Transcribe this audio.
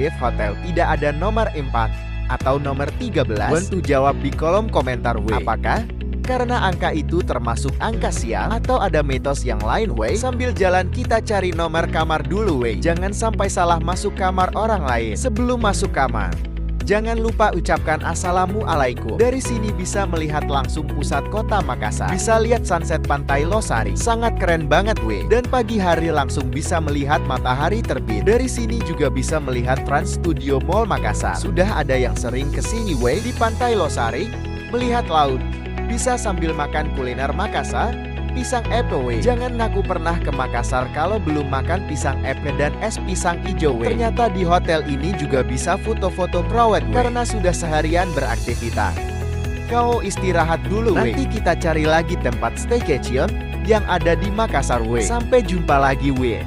Dev Hotel tidak ada nomor 4 atau nomor 13? Bantu jawab di kolom komentar we. Apakah karena angka itu termasuk angka sial atau ada mitos yang lain we? Sambil jalan kita cari nomor kamar dulu we. Jangan sampai salah masuk kamar orang lain. Sebelum masuk kamar, jangan lupa ucapkan Assalamualaikum. Dari sini bisa melihat langsung pusat kota Makassar. Bisa lihat sunset pantai Losari. Sangat keren banget we. Dan pagi hari langsung bisa melihat matahari terbit. Dari sini juga bisa melihat Trans Studio Mall Makassar. Sudah ada yang sering kesini we di pantai Losari, melihat laut. Bisa sambil makan kuliner Makassar, pisang epe we. Jangan ngaku pernah ke Makassar kalau belum makan pisang epe dan es pisang ijo we. Ternyata di hotel ini juga bisa foto-foto private we, karena sudah seharian beraktivitas. Kau istirahat dulu we. Nanti kita cari lagi tempat staycation yang ada di Makassar we. Sampai jumpa lagi we.